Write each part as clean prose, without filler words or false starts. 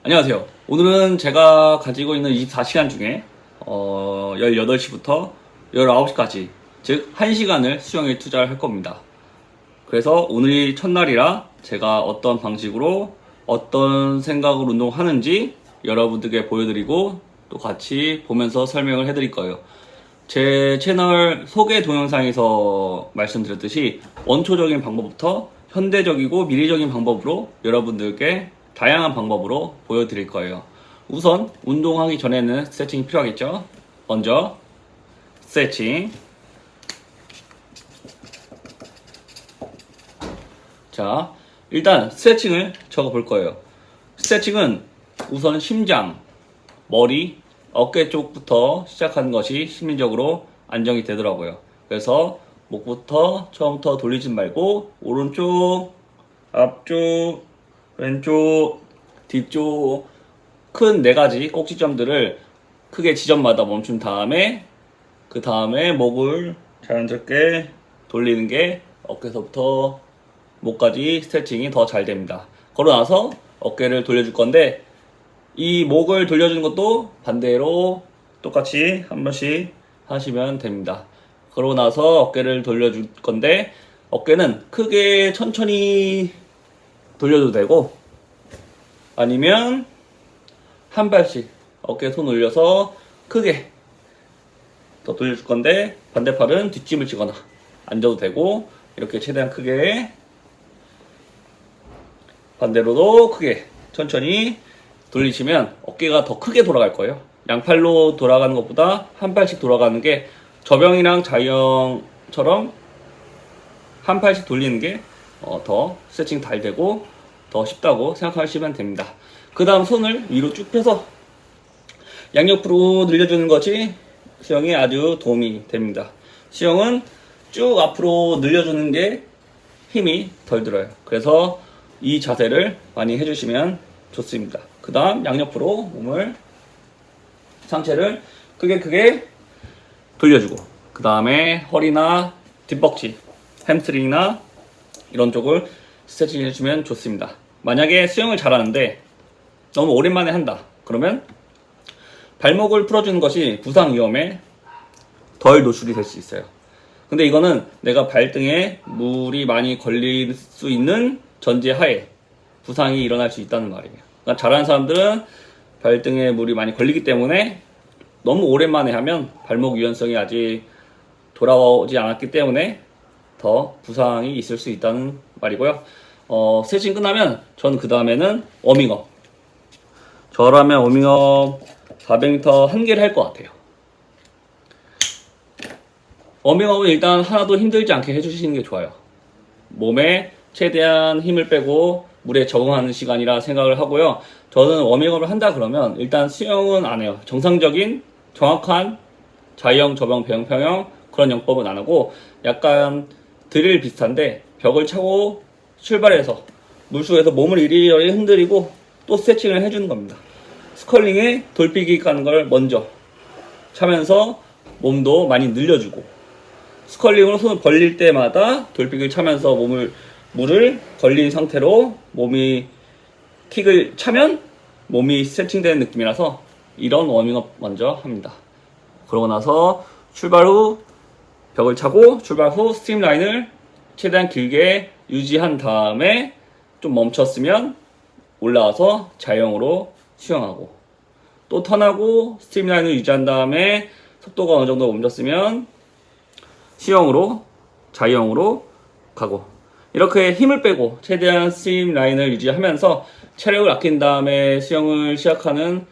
안녕하세요. 오늘은 제가 가지고 있는 24시간 중에 18시부터 19시까지 즉 1시간을 수영에 투자를 할 겁니다. 그래서 오늘이 첫날이라 제가 어떤 방식으로 어떤 생각으로 운동하는지 여러분들께 보여드리고 또 같이 보면서 설명을 해드릴 거예요. 제 채널 소개 동영상에서 말씀드렸듯이 원초적인 방법부터 현대적이고 미래적인 방법으로 여러분들께 다양한 방법으로 보여드릴 거예요. 우선 운동하기 전에는 스트레칭이 필요하겠죠. 먼저 스트레칭. 자, 일단 스트레칭을 적어 볼 거예요. 스트레칭은 우선 심장, 머리, 어깨 쪽부터 시작하는 것이 심리적으로 안정이 되더라고요. 그래서 목부터 처음부터 돌리지 말고 오른쪽, 앞쪽, 왼쪽, 뒤쪽 큰 4가지 꼭지점들을 크게 지점마다 멈춘 다음에 그 다음에 목을 자연스럽게 돌리는 게 어깨서부터 목까지 스트레칭이 더 잘 됩니다. 그러고 나서 어깨를 돌려줄 건데 이 목을 돌려주는 것도 반대로 똑같이 한 번씩 하시면 됩니다. 그러고 나서 어깨를 돌려줄 건데 어깨는 크게 천천히 돌려도 되고 아니면 한 발씩 어깨에 손 올려서 크게 더 돌려줄 건데 반대팔은 뒷짐을 지거나 앉아도 되고 이렇게 최대한 크게 반대로도 크게 천천히 돌리시면 어깨가 더 크게 돌아갈 거예요. 양팔로 돌아가는 것보다 한 발씩 돌아가는 게 저병이랑 자유형처럼 한 팔씩 돌리는 게 더 스트레칭 잘 되고 더 쉽다고 생각하시면 됩니다. 그 다음 손을 위로 쭉 펴서 양옆으로 늘려주는 것이 수영에 아주 도움이 됩니다. 수영은 쭉 앞으로 늘려주는 게 힘이 덜 들어요. 그래서 이 자세를 많이 해주시면 좋습니다. 그 다음 양옆으로 몸을 상체를 크게 돌려주고 그 다음에 허리나 뒷벅지, 햄스트링이나 이런 쪽을 스트레칭 해주면 좋습니다. 만약에 수영을 잘하는데 너무 오랜만에 한다 그러면 발목을 풀어주는 것이 부상 위험에 덜 노출이 될 수 있어요. 근데 이거는 내가 발등에 물이 많이 걸릴 수 있는 전제하에 부상이 일어날 수 있다는 말이에요. 그러니까 잘하는 사람들은 발등에 물이 많이 걸리기 때문에 너무 오랜만에 하면 발목 유연성이 아직 돌아오지 않았기 때문에 더 부상이 있을 수 있다는 말이고요. 스트레칭 끝나면 저는 그 다음에는 워밍업. 저라면 워밍업 400m 한 개를 할 것 같아요. 워밍업은 일단 하나도 힘들지 않게 해주시는 게 좋아요. 몸에 최대한 힘을 빼고 물에 적응하는 시간이라 생각을 하고요. 저는 워밍업을 한다 그러면 일단 수영은 안 해요. 정상적인 정확한 자유형, 저병, 배영, 평형 그런 영법은 안 하고 약간 드릴 비슷한데 벽을 차고 출발해서 물속에서 몸을 이리저리 흔들리고 또 스트레칭을 해주는 겁니다. 스컬링에 돌피기 가는 걸 먼저 차면서 몸도 많이 늘려주고 스컬링으로 손을 벌릴 때마다 돌피기를 차면서 물을 걸린 상태로 몸이 킥을 차면 몸이 스트레칭되는 느낌이라서 이런 워밍업 먼저 합니다. 그러고 나서 출발 후 벽을 차고 출발 후 스트림라인을 최대한 길게 유지한 다음에 좀 멈췄으면 올라와서 자유형으로 수영하고 또 턴하고 스트림라인을 유지한 다음에 속도가 어느 정도 멈췄으면 수영으로 자유형으로 가고 이렇게 힘을 빼고 최대한 스트림라인을 유지하면서 체력을 아낀 다음에 수영을 시작하는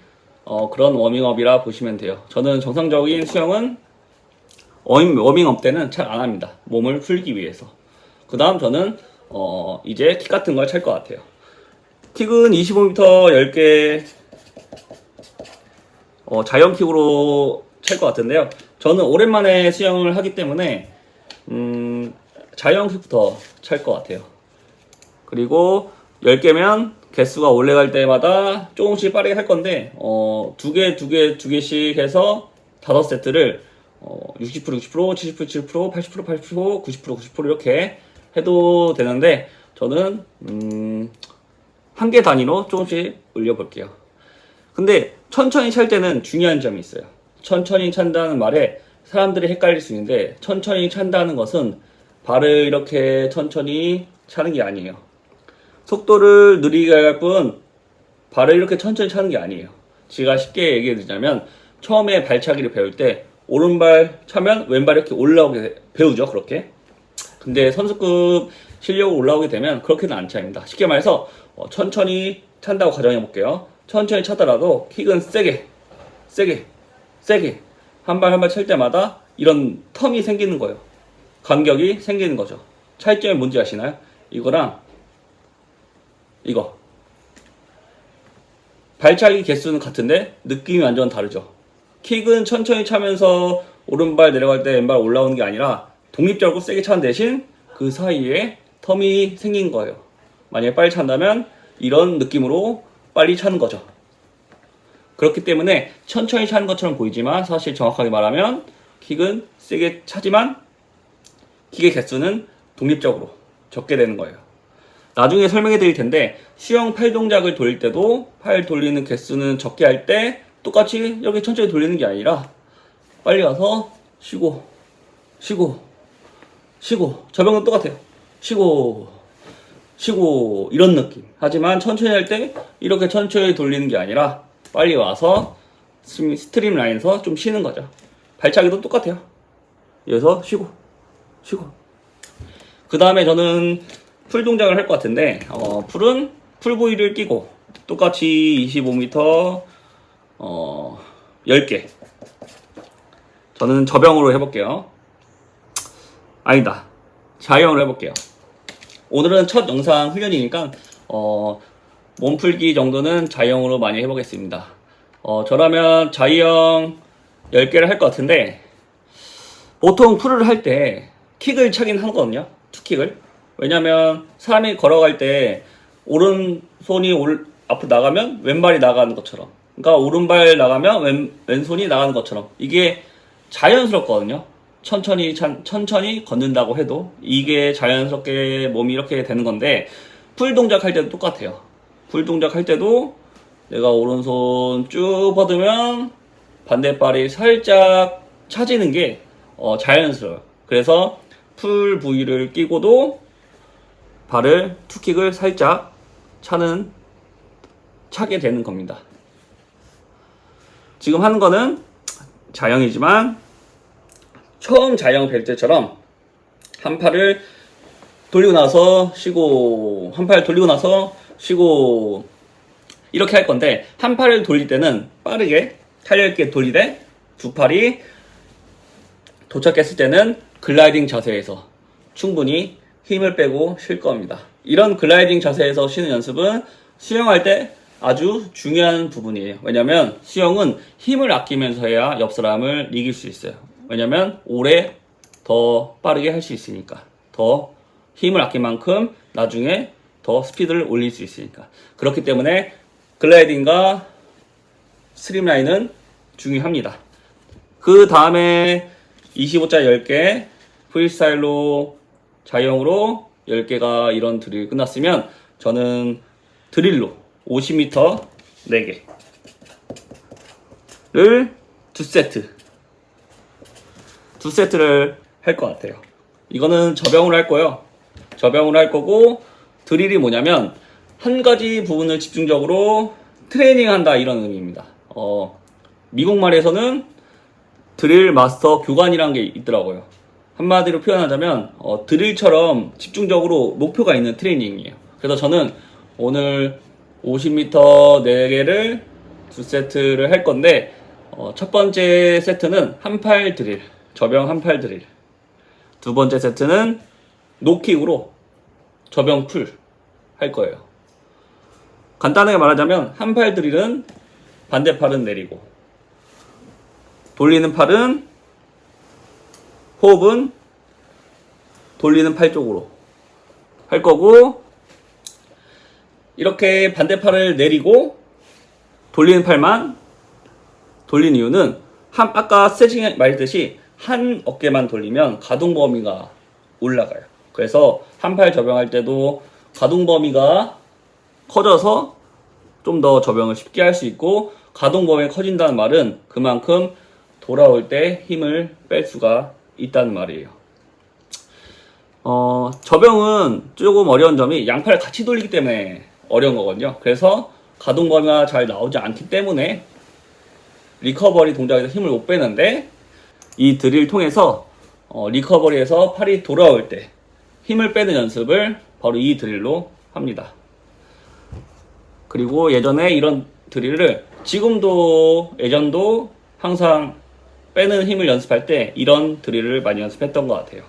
그런 워밍업이라 보시면 돼요. 저는 정상적인 수영은 워밍업 때는 잘 안 합니다. 몸을 풀기 위해서. 그 다음 저는 이제 킥 같은 걸 찰 것 같아요. 킥은 25m 10개 자연 킥으로 찰 것 같은데요. 저는 오랜만에 수영을 하기 때문에 자연 킥부터 찰 것 같아요. 그리고 10개면 개수가 올라갈 때마다 조금씩 빠르게 할 건데 2개씩 해서 5세트를 60%, 70%, 80%, 80%, 90% 이렇게 해도 되는데 저는 한 개 단위로 조금씩 올려볼게요. 근데 천천히 찰 때는 중요한 점이 있어요. 천천히 찬다는 말에 사람들이 헷갈릴 수 있는데, 천천히 찬다는 것은 발을 이렇게 천천히 차는 게 아니에요. 속도를 느리게 할 뿐 발을 이렇게 천천히 차는 게 아니에요. 제가 쉽게 얘기해 드리자면, 처음에 발차기를 배울 때 오른발 차면 왼발 이렇게 올라오게 배우죠, 그렇게. 근데 선수급 실력으로 올라오게 되면 그렇게는 안 차입니다. 쉽게 말해서 천천히 찬다고 가정해 볼게요. 천천히 차더라도 킥은 세게 한 발 한 발 찰 때마다 이런 텀이 생기는 거예요. 간격이 생기는 거죠. 차이점이 뭔지 아시나요? 이거랑 이거 발차기 개수는 같은데 느낌이 완전 다르죠. 킥은 천천히 차면서 오른발 내려갈 때 왼발 올라오는 게 아니라 독립적으로 세게 차는 대신 그 사이에 텀이 생긴 거예요. 만약에 빨리 찬다면 이런 느낌으로 빨리 차는 거죠. 그렇기 때문에 천천히 차는 것처럼 보이지만 사실 정확하게 말하면 킥은 세게 차지만 킥의 개수는 독립적으로 적게 되는 거예요. 나중에 설명해 드릴 텐데, 수영 팔 동작을 돌릴 때도 팔 돌리는 개수는 적게 할 때 똑같이 이렇게 천천히 돌리는 게 아니라 빨리 와서 쉬고 저병은 똑같아요. 쉬고 이런 느낌. 하지만 천천히 할 때 이렇게 천천히 돌리는 게 아니라 빨리 와서 스트림 라인에서 좀 쉬는 거죠. 발차기도 똑같아요. 여기서 쉬고 그 다음에 저는 풀 동작을 할 것 같은데, 풀은 풀 부위를 끼고 똑같이 25m 10개. 저는 저병으로 해볼게요. 아니다, 자유형으로 해볼게요. 오늘은 첫 영상 훈련이니까 몸풀기 정도는 자유형으로 많이 해보겠습니다. 저라면 자유형 10개를 할 것 같은데, 보통 풀을 할 때 킥을 차긴 하거든요. 투킥을. 왜냐면 사람이 걸어갈 때 오른손이 앞으로 나가면 왼발이 나가는 것처럼, 그러니까 오른발 나가면 왼손이 나가는 것처럼 이게 자연스럽거든요. 천천히 걷는다고 해도 이게 자연스럽게 몸이 이렇게 되는 건데, 풀 동작 할 때도 똑같아요. 풀 동작 할 때도 내가 오른손 쭉 뻗으면 반대발이 살짝 차지는 게 자연스러워요. 그래서 풀 부위를 끼고도 발을 투킥을 살짝 차게 되는 겁니다. 지금 하는 거는 자형이지만 처음 자형 뵐 때처럼 한 팔을 돌리고 나서 쉬고, 한 팔 돌리고 나서 쉬고, 이렇게 할 건데, 한 팔을 돌릴 때는 빠르게 탄력 있게 돌리되, 두 팔이 도착했을 때는 글라이딩 자세에서 충분히 힘을 빼고 쉴 겁니다. 이런 글라이딩 자세에서 쉬는 연습은 수영할 때 아주 중요한 부분이에요. 왜냐면 수영은 힘을 아끼면서 해야 옆 사람을 이길 수 있어요. 왜냐면 오래 더 빠르게 할 수 있으니까. 더 힘을 아낀 만큼 나중에 더 스피드를 올릴 수 있으니까. 그렇기 때문에 글라이딩과 스트림라인은 중요합니다. 그 다음에 25자 10개 프리스타일로 자유형으로 10개가 이런 드릴 끝났으면 저는 드릴로 50m 4개를 2세트를 할 것 같아요. 이거는 저병으로 할 거예요. 저병으로 할 거고, 드릴이 뭐냐면 한 가지 부분을 집중적으로 트레이닝한다, 이런 의미입니다. 미국 말에서는 드릴 마스터 교관이라는 게 있더라고요. 한마디로 표현하자면 드릴처럼 집중적으로 목표가 있는 트레이닝이에요. 그래서 저는 오늘 50m 4개를 2세트를 할 건데, 첫 번째 세트는 한팔 드릴, 저병 한팔 드릴. 두 번째 세트는 노킥으로 저병 풀 할 거예요. 간단하게 말하자면 한팔 드릴은 반대팔은 내리고, 돌리는 팔은, 호흡은 돌리는 팔 쪽으로 할 거고, 이렇게 반대팔을 내리고 돌리는 팔만 돌린 이유는 아까 스트레칭 말했듯이 한 어깨만 돌리면 가동 범위가 올라가요. 그래서 한 팔 저병할 때도 가동 범위가 커져서 좀 더 저병을 쉽게 할 수 있고, 가동 범위가 커진다는 말은 그만큼 돌아올 때 힘을 뺄 수가 있다는 말이에요. 저병은 조금 어려운 점이 양팔을 같이 돌리기 때문에 어려운 거거든요. 그래서 가동 범위가 잘 나오지 않기 때문에 리커버리 동작에서 힘을 못 빼는데, 이 드릴을 통해서 리커버리에서 팔이 돌아올 때 힘을 빼는 연습을 바로 이 드릴로 합니다. 그리고 예전에 이런 드릴을 예전도 항상 빼는 힘을 연습할 때 이런 드릴을 많이 연습했던 것 같아요.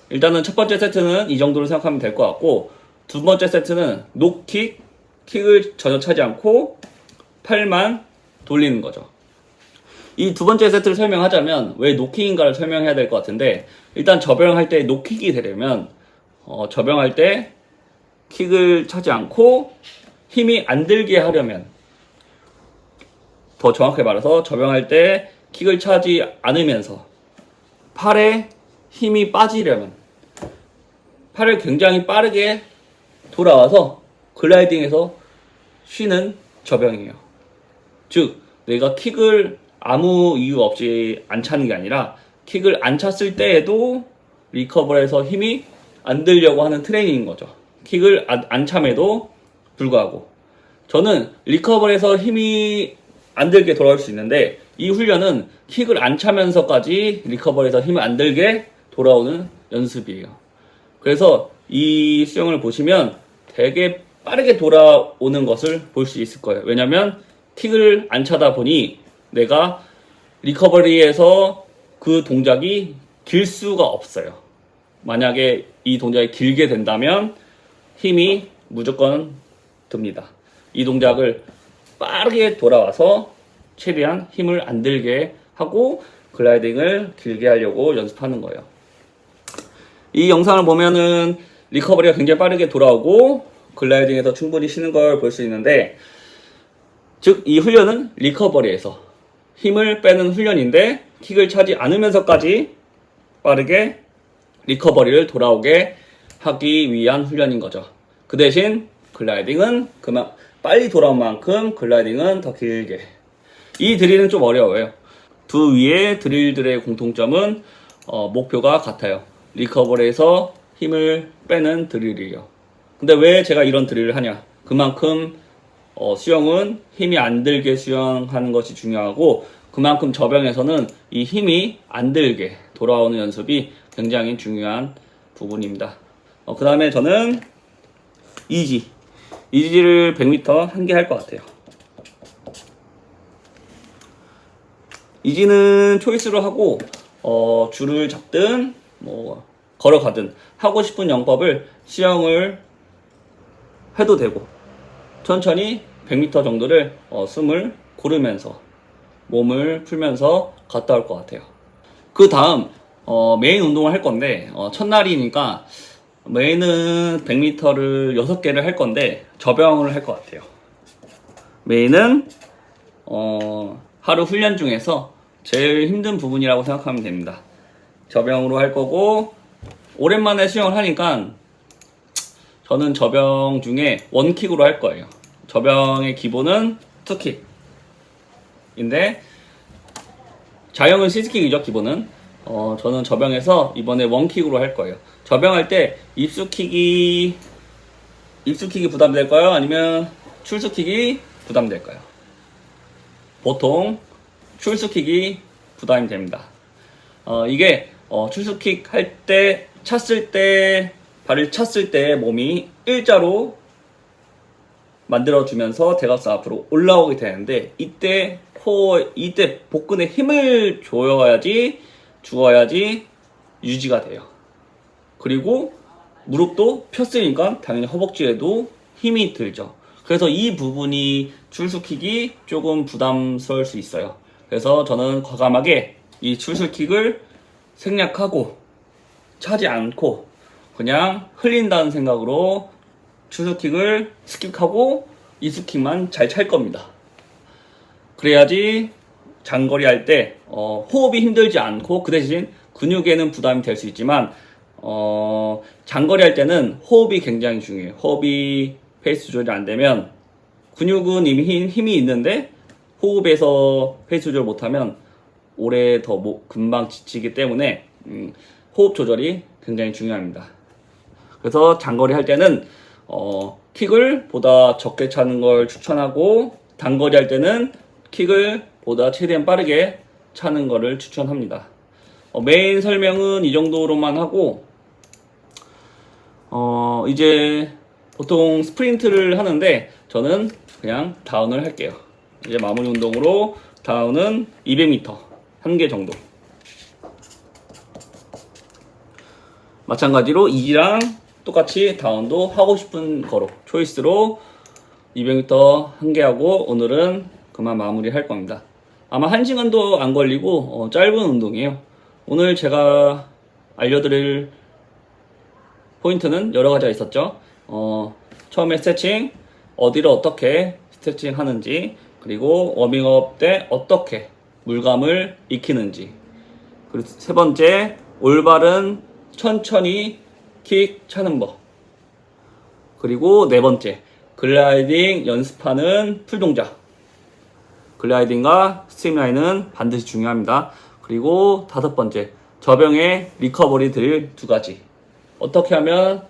일단은 첫 번째 세트는 이 정도로 생각하면 될 것 같고, 두 번째 세트는 노킥, 킥을 전혀 차지 않고 팔만 돌리는 거죠. 이 두 번째 세트를 설명하자면 왜 노킥인가를 설명해야 될 것 같은데, 일단 저병할 때 노킥이 되려면 저병할 때 킥을 차지 않고 힘이 안 들게 하려면, 더 정확하게 말해서 저병할 때 킥을 차지 않으면서 팔에 힘이 빠지려면 팔을 굉장히 빠르게 돌아와서 글라이딩해서 쉬는 저병이에요. 즉, 내가 킥을 아무 이유 없이 안 차는 게 아니라 킥을 안 찼을 때에도 리커버에서 힘이 안 들려고 하는 트레이닝인 거죠. 킥을 안 참에도 불구하고. 저는 리커버에서 힘이 안 들게 돌아올 수 있는데, 이 훈련은 킥을 안 차면서까지 리커버에서 힘이 안 들게 돌아오는 연습이에요. 그래서 이 수영을 보시면 되게 빠르게 돌아오는 것을 볼 수 있을 거예요. 왜냐면 킥을 안 차다 보니 내가 리커버리에서 그 동작이 길 수가 없어요. 만약에 이 동작이 길게 된다면 힘이 무조건 듭니다. 이 동작을 빠르게 돌아와서 최대한 힘을 안 들게 하고 글라이딩을 길게 하려고 연습하는 거예요. 이 영상을 보면은 리커버리가 굉장히 빠르게 돌아오고 글라이딩에서 충분히 쉬는 걸 볼 수 있는데, 즉 이 훈련은 리커버리에서 힘을 빼는 훈련인데, 킥을 차지 않으면서까지 빠르게 리커버리를 돌아오게 하기 위한 훈련인 거죠. 그 대신 글라이딩은 그만 빨리 돌아온 만큼 글라이딩은 더 길게. 이 드릴은 좀 어려워요. 두 위의 드릴들의 공통점은 목표가 같아요. 리커버리에서 힘을 빼는 드릴이에요. 근데 왜 제가 이런 드릴을 하냐? 그만큼 수영은 힘이 안 들게 수영하는 것이 중요하고, 그만큼 저병에서는 이 힘이 안 들게 돌아오는 연습이 굉장히 중요한 부분입니다. 그 다음에 저는 이지를 100m 한 개 할 것 같아요. 이지는 초이스로 하고, 줄을 잡든 걸어가든 하고 싶은 영법을 수영을 해도 되고, 천천히 100m 정도를 숨을 고르면서 몸을 풀면서 갔다 올 것 같아요. 그 다음 메인 운동을 할 건데, 첫날이니까 메인은 100m를 6개를 할 건데 저병을 할 것 같아요. 메인은 하루 훈련 중에서 제일 힘든 부분이라고 생각하면 됩니다. 저병으로 할 거고, 오랜만에 수영을 하니까 저는 저병 중에 원킥으로 할 거예요. 저병의 기본은 투킥인데, 자영은 시즈킥이죠, 기본은. 저는 저병에서 이번에 원킥으로 할 거예요. 저병할 때 입수킥이 부담될까요? 아니면 출수킥이 부담될까요? 보통 출수킥이 부담이 됩니다. 이게 출수킥 할 때 발을 찼을 때 몸이 일자로 만들어주면서 대각선 앞으로 올라오게 되는데, 이때 복근에 힘을 주어야지 유지가 돼요. 그리고 무릎도 폈으니까 당연히 허벅지에도 힘이 들죠. 그래서 이 부분이 출수킥이 조금 부담스러울 수 있어요. 그래서 저는 과감하게 이 출수킥을 생략하고 차지 않고 그냥 흘린다는 생각으로 출수킥을 스킵하고 이수킥만 잘 찰 겁니다. 그래야지 장거리 할 때 호흡이 힘들지 않고, 그 대신 근육에는 부담이 될 수 있지만 장거리 할 때는 호흡이 굉장히 중요해요. 호흡이 페이스 조절이 안 되면 근육은 이미 힘이 있는데 호흡에서 페이스 조절 못하면 오래 더 금방 지치기 때문에 호흡 조절이 굉장히 중요합니다. 그래서 장거리 할 때는 킥을 보다 적게 차는 걸 추천하고 단거리 할 때는 킥을 보다 최대한 빠르게 차는 거를 추천합니다. 메인 설명은 이 정도로만 하고 이제 보통 스프린트를 하는데 저는 그냥 다운을 할게요. 이제 마무리 운동으로 다운은 200m 1개 정도. 마찬가지로 이지랑 똑같이 다운도 하고 싶은 거로 초이스로 200m 1개 하고 오늘은 그만 마무리 할 겁니다. 아마 1시간도 안 걸리고 짧은 운동이에요. 오늘 제가 알려드릴 포인트는 여러 가지가 있었죠. 처음에 스트레칭, 어디를 어떻게 스트레칭 하는지, 그리고 워밍업 때 어떻게 물감을 익히는지, 그리고 세 번째, 올바른 천천히 킥 차는 법, 그리고 네 번째, 글라이딩 연습하는 풀 동작. 글라이딩과 스트림라인은 반드시 중요합니다. 그리고 다섯 번째, 저병의 리커버리 드릴 두 가지. 어떻게 하면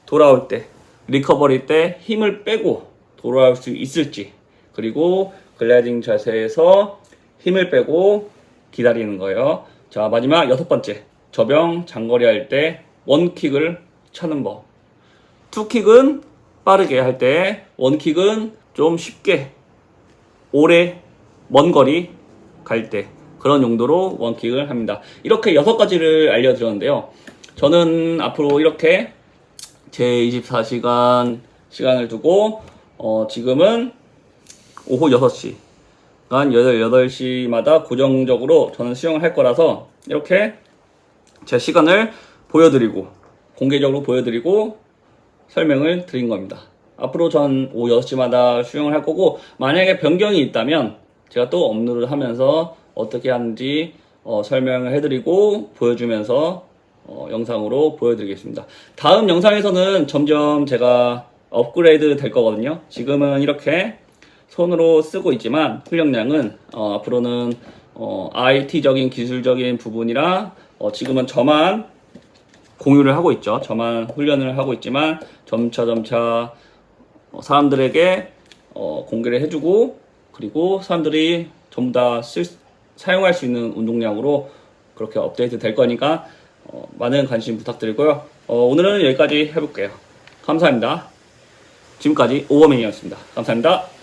돌아올 때, 리커버리 때 힘을 빼고 돌아올 수 있을지, 그리고 글라이딩 자세에서 힘을 빼고 기다리는 거예요. 자, 마지막 여섯 번째, 저병 장거리 할 때 원킥을 차는 법. 투킥은 빠르게 할 때, 원킥은 좀 쉽게 오래 먼 거리 갈 때 그런 용도로 원킥을 합니다. 이렇게 6가지를 알려드렸는데요. 저는 앞으로 이렇게 제 24시간 시간을 두고 지금은 오후 6시 8시마다 고정적으로 저는 수영을 할 거라서 이렇게 제 시간을 보여드리고 공개적으로 보여드리고 설명을 드린 겁니다. 앞으로 전 오후 6시마다 수영을 할 거고, 만약에 변경이 있다면 제가 또 업로드 하면서 어떻게 하는지 설명을 해드리고 보여주면서 영상으로 보여드리겠습니다. 다음 영상에서는 점점 제가 업그레이드 될 거거든요. 지금은 이렇게 손으로 쓰고 있지만 훈련량은 앞으로는 IT적인 기술적인 부분이랑 지금은 저만 공유를 하고 있죠. 저만 훈련을 하고 있지만 점차 사람들에게 공개를 해주고, 그리고 사람들이 전부 다 사용할 수 있는 운동량으로 그렇게 업데이트 될 거니까 많은 관심 부탁드리고요. 오늘은 여기까지 해볼게요. 감사합니다. 지금까지 오버맨이었습니다. 감사합니다.